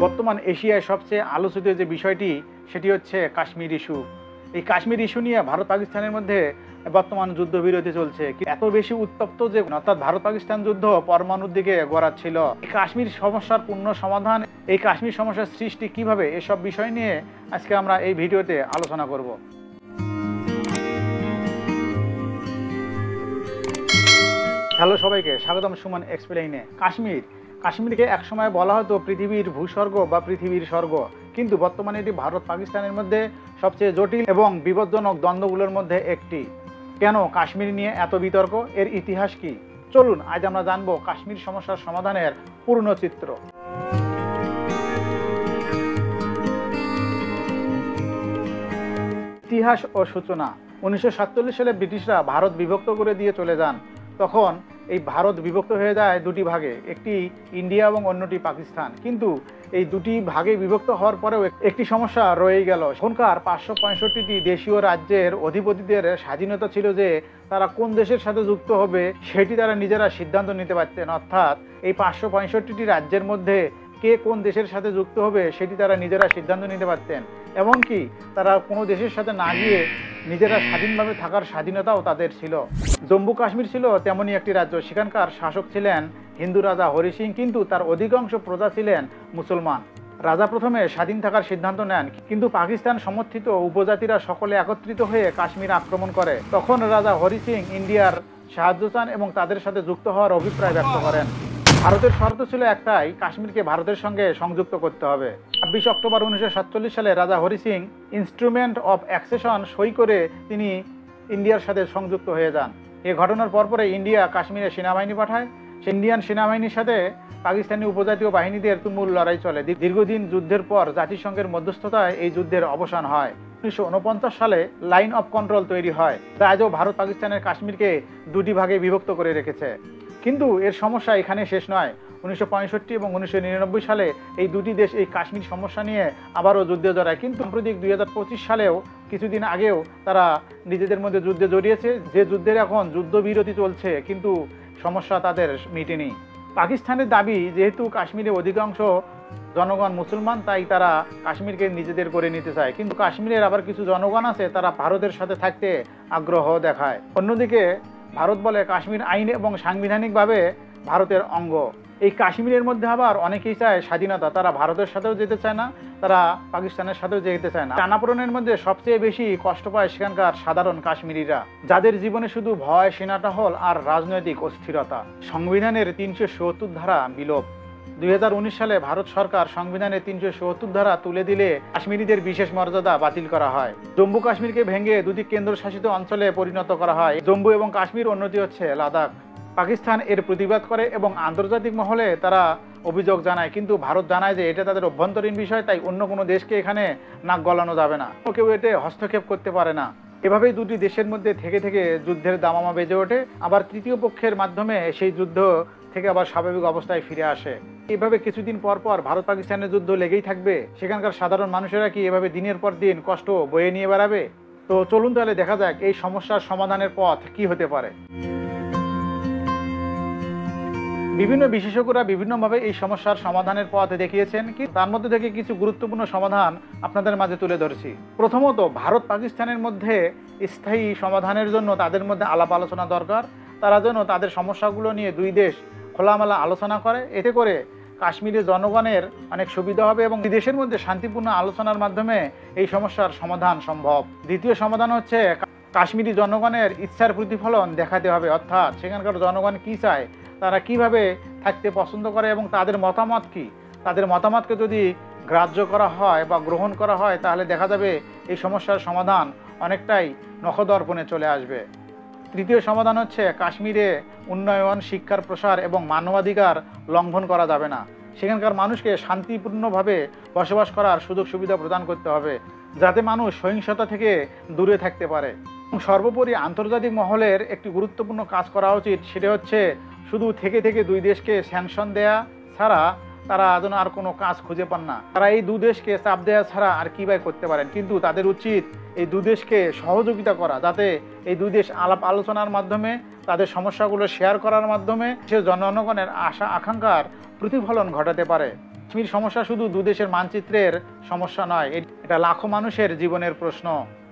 বর্তমান এশিয়ায় সবচেয়ে আলোচিত যে বিষয়টি সেটি হচ্ছে কাশ্মীর ইস্যু। এই কাশ্মীর ইস্যু নিয়ে ভারত পাকিস্তানের মধ্যে বর্তমান যুদ্ধবিরতি চলছে, এত বেশি উত্তপ্ত যে অর্থাৎ ভারত পাকিস্তান যুদ্ধ পরমাণুর দিকে গড়াচ্ছিল। এই কাশ্মীর সমস্যার পূর্ণ সমাধান, এই কাশ্মীর সমস্যার সৃষ্টি কিভাবে, এসব বিষয় নিয়ে আজকে আমরা এই ভিডিওতে আলোচনা করব। হ্যালো সবাইকে, স্বাগতম সুমন এক্সপ্লেইনে। কাশ্মীরকে একসময় বলা হতো পৃথিবীর ভূস্বর্গ বা পৃথিবীর স্বর্গ, কিন্তু বর্তমানে এটি ভারত পাকিস্তানের মধ্যে সবচেয়ে জটিল এবং বিপজ্জনক দ্বন্দ্বগুলোর মধ্যে একটি। কেন কাশ্মীর নিয়ে এত বিতর্ক, এর ইতিহাস কি? চলুন আজ আমরা জানবো কাশ্মীর সমস্যার সমাধানের পূর্ণ চিত্র। ইতিহাস ও সূচনা। 1947 সালে ব্রিটিশরা ভারত বিভক্ত করে দিয়ে চলে যান। তখন এই ভারত বিভক্ত হয়ে যায় দুটি ভাগে, একটি ইন্ডিয়া এবং অন্যটি পাকিস্তান। কিন্তু এই দুটি ভাগে বিভক্ত হওয়ার পরেও একটি সমস্যা রয়েই গেল। এখনকার 565টি দেশীয় রাজ্যের অধিপতিদের স্বাধীনতা ছিল যে তারা কোন দেশের সাথে যুক্ত হবে সেটি তারা নিজেরা সিদ্ধান্ত নিতে পারতেন। অর্থাৎ এই 565টি রাজ্যের মধ্যে কে কোন দেশের সাথে যুক্ত হবে সেটি তারা নিজেরা সিদ্ধান্ত নিতে পারতেন। এমনকি তারা কোনো দেশের সাথে না গিয়ে নিজেরা স্বাধীনভাবে থাকার স্বাধীনতাও তাদের ছিল। জম্মু কাশ্মীর ছিল তেমনই একটি রাজ্য। সেখানকার শাসক ছিলেন হিন্দু রাজা হরি সিং, কিন্তু তার অধিকাংশ প্রজা ছিলেন মুসলমান। রাজা প্রথমে স্বাধীন থাকার সিদ্ধান্ত নেন, কিন্তু পাকিস্তান সমর্থিত উপজাতিরা সকলে একত্রিত হয়ে কাশ্মীর আক্রমণ করে। তখন রাজা হরি সিং ইন্ডিয়ার সাহায্য চান এবং তাদের সাথে যুক্ত হওয়ার অভিপ্রায় ব্যক্ত করেন। ভারতের শর্ত ছিল একটাই, কাশ্মীরকে ভারতের সঙ্গে সংযুক্ত করতে হবে। 26 অক্টোবর 1947 সালে রাজা হরি সিং ইনস্ট্রুমেন্ট অফ অ্যাকসেশন সই করে তিনি ইন্ডিয়ার সাথে সংযুক্ত হয়ে যান। এই ঘটনার পরপরে ইন্ডিয়া কাশ্মীরে সেনাবাহিনী পাঠায়। ইন্ডিয়ান সেনাবাহিনীর সাথে পাকিস্তানি উপজাতীয় বাহিনীদের তুমুল লড়াই চলে। দীর্ঘদিন যুদ্ধের পর জাতিসংঘের মধ্যস্থতায় এই যুদ্ধের অবসান হয়। 1949 সালে লাইন অফ কন্ট্রোল তৈরি হয়, যা আজও ভারত পাকিস্তানের কাশ্মীরকে দুটি ভাগে বিভক্ত করে রেখেছে। কিন্তু এর সমস্যা এখানে শেষ নয়। 1965 এবং 1999 সালে এই দুটি দেশ এই কাশ্মীর সমস্যা নিয়ে আবারও যুদ্ধে জড়ায়। কিন্তু সাম্প্রতিক 2025 সালেও কিছুদিন আগেও তারা নিজেদের মধ্যে যুদ্ধে জড়িয়েছে, যে যুদ্ধের এখন যুদ্ধবিরতি চলছে, কিন্তু সমস্যা তাদের মিটেনি। পাকিস্তানের দাবি, যেহেতু কাশ্মীরে অধিকাংশ জনগণ মুসলমান, তাই তারা কাশ্মীরকে নিজেদের করে নিতে চায়। কিন্তু কাশ্মীরের আবার কিছু জনগণ আছে, তারা ভারতের সাথে থাকতে আগ্রহ দেখায়। অন্যদিকে ভারত বলে কাশ্মীর আইন এবং সাংবিধানিকভাবে ভারতের অঙ্গ। এই কাশ্মীরের মধ্যে আবার অনেকেই চায় স্বাধীনতা, তারা ভারতের সাথেও যেতে চায় না, তারা পাকিস্তানের সাথেও যেতে চায় না। টানাপোড়েনের মধ্যে সবচেয়ে বেশি কষ্ট পায় সেখানকার সাধারণ কাশ্মীরিরা, যাদের জীবনে শুধু ভয়, সেনাটহল আর রাজনৈতিক অস্থিরতা। সংবিধানের 370 ধারা বিলোপ। 2019 সালে ভারত সরকার সংবিধানের 370 ধারা তুলে দিলে কাশ্মীরিদের বিশেষ মর্যাদা বাতিল করা হয়। জম্মু কাশ্মীরকে ভেঙে দুটি কেন্দ্রশাসিত অঞ্চলে পরিণত করা হয়, জম্মু এবং কাশ্মীর, অন্যটি হচ্ছে লাদাখ। পাকিস্তান এর প্রতিবাদ করে এবং আন্তর্জাতিক মহলে তারা অভিযোগ জানায়, কিন্তু ভারত জানায় যে এটা তাদের অভ্যন্তরীণ বিষয়, তাই অন্য কোনো দেশকে এখানে নাক গলানো যাবে না, কেউ এতে হস্তক্ষেপ করতে পারে না। এভাবেই দুটি দেশের মধ্যে থেকে থেকে যুদ্ধের দামামা বেজে ওঠে, আবার তৃতীয় পক্ষের মাধ্যমে সেই যুদ্ধ থেকে আবার স্বাভাবিক অবস্থায় ফিরে আসে। এভাবে কিছুদিন পর পর ভারত পাকিস্তানের যুদ্ধ লেগেই থাকবে। সেখানকার সাধারণ মানুষেরা কি এভাবে দিনের পর দিন কষ্ট বয়ে নিয়ে বেড়াবে? তো চলুন তাহলে দেখা যাক এই সমস্যার সমাধানের পথ কি হতে পারে। বিভিন্ন বিশেষজ্ঞরা বিভিন্নভাবে এই সমস্যার সমাধানের পথ দেখিয়েছেন, কিন্তু তার মধ্যে থেকে কিছু গুরুত্বপূর্ণ সমাধান আপনাদের মাঝে তুলে ধরছি। প্রথমত, ভারত পাকিস্তানের মধ্যে স্থায়ী সমাধানের জন্য তাদের মধ্যে আলাপ আলোচনা দরকার। তারা যেন তাদের সমস্যাগুলো নিয়ে দুই দেশ খোলামেলা আলোচনা করে, এতে করে কাশ্মীরের জনগণের অনেক সুবিধা হবে এবং দেশের মধ্যে শান্তিপূর্ণ আলোচনার মাধ্যমে এই সমস্যার সমাধান সম্ভব। দ্বিতীয় সমাধান হচ্ছে কাশ্মীরি জনগণের ইচ্ছার প্রতিফলন দেখাতে হবে, অর্থাৎ সেখানকার জনগণ কি চায়, তারা কিভাবে থাকতে পছন্দ করে এবং তাদের মতামত কি। তাদের মতামতকে যদি গ্রাহ্য করা হয় বা গ্রহণ করা হয়, তাহলে দেখা যাবে এই সমস্যার সমাধান অনেকটাই নখদর্পণে চলে আসবে। তৃতীয় সমাধান হচ্ছে কাশ্মীরে উন্নয়ন, শিক্ষার প্রসার এবং মানবাধিকার লঙ্ঘন করা যাবে না। সেখানকার মানুষকে শান্তিপূর্ণভাবে বসবাস করার সুযোগ সুবিধা প্রদান করতে হবে, যাতে মানুষ সহিংসতা থেকে দূরে থাকতে পারে। এবং সর্বোপরি আন্তর্জাতিক মহলের একটি গুরুত্বপূর্ণ কাজ করা উচিত, সেটা হচ্ছে শুধু থেকে থেকে দুই দেশকে স্যাংশন দেয়া ছাড়া তারা যেন আর কোনো কাজ খুঁজে পান না। তারা এই দু দেশকে চাপ দেওয়া ছাড়া আর কি বা করতে পারেন, কিন্তু তাদের উচিত এই দু দেশকে সহযোগিতা করা, যাতে এই দুই দেশ আলাপ আলোচনার মাধ্যমে তাদের সমস্যাগুলো শেয়ার করার মাধ্যমে সে জনগণের আশা আকাঙ্ক্ষার প্রতিফলন ঘটাতে পারে। কাশ্মীর সমস্যা শুধু দুদেশের মানচিত্রের সমস্যা নয়, এটা লাখো মানুষের জীবনের প্রশ্ন।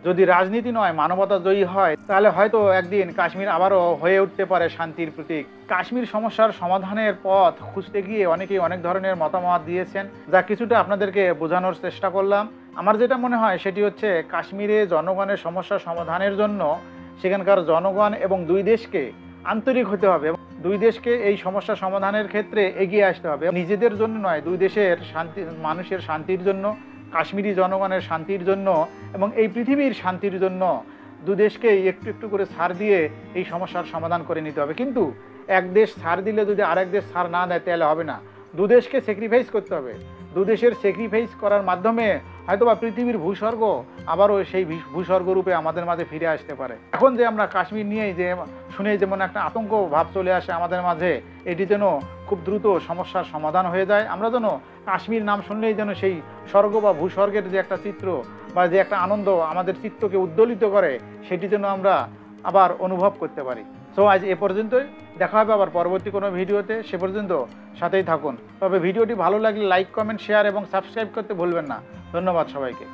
যদি রাজনীতি নয় মানবতা জয়ী হয়, তাহলে হয়তো একদিন কাশ্মীর আবারও হয়ে উঠতে পারে শান্তির প্রতীক। কাশ্মীর সমস্যার সমাধানের পথ খুঁজতে গিয়ে অনেকেই অনেক ধরনের মতামত দিয়েছেন, যা কিছুটা আপনাদেরকে বোঝানোর চেষ্টা করলাম। আমার যেটা মনে হয় সেটি হচ্ছে, কাশ্মীরে জনগণের সমস্যা সমাধানের জন্য সেখানকার জনগণ এবং দুই দেশকে আন্তরিক হতে হবে, দুই দেশকে এই সমস্যা সমাধানের ক্ষেত্রে এগিয়ে আসতে হবে। নিজেদের জন্য নয়, দুই দেশের শান্তি, মানুষের শান্তির জন্য, কাশ্মীরি জনগণের শান্তির জন্য এবং এই পৃথিবীর শান্তির জন্য দু দেশকে একটু একটু করে ছাড় দিয়ে এই সমস্যার সমাধান করে নিতে হবে। কিন্তু এক দেশ ছাড় দিলে যদি আরেক দেশ ছাড় না দেয় তাহলে হবে না, দু দেশকে স্যাক্রিফাইস করতে হবে। দু দেশের স্যাক্রিফাইস করার মাধ্যমে হয়তোবা পৃথিবীর ভূস্বর্গ আবারও সেই ভূস্বর্গ রূপে আমাদের মাঝে ফিরে আসতে পারে। এখন যে আমরা কাশ্মীর নিয়েই যে শুনেই যেমন একটা আতঙ্ক ভাব চলে আসে আমাদের মাঝে, এটি যেন খুব দ্রুত সমস্যার সমাধান হয়ে যায়। আমরা যেন কাশ্মীর নাম শুনলেই যেন সেই স্বর্গ বা ভূস্বর্গের যে একটা চিত্র বা যে একটা আনন্দ আমাদের চিত্তকে উদ্দোলিত করে, সেটি যেন আমরা আবার অনুভব করতে পারি। সো আজ এ পর্যন্তই, দেখা হবে আবার পরবর্তী কোনো ভিডিওতে। সে পর্যন্ত সাথেই থাকুন। তবে ভিডিওটি ভালো লাগলে লাইক, কমেন্ট, শেয়ার এবং সাবস্ক্রাইব করতে ভুলবেন না। ধন্যবাদ সবাইকে।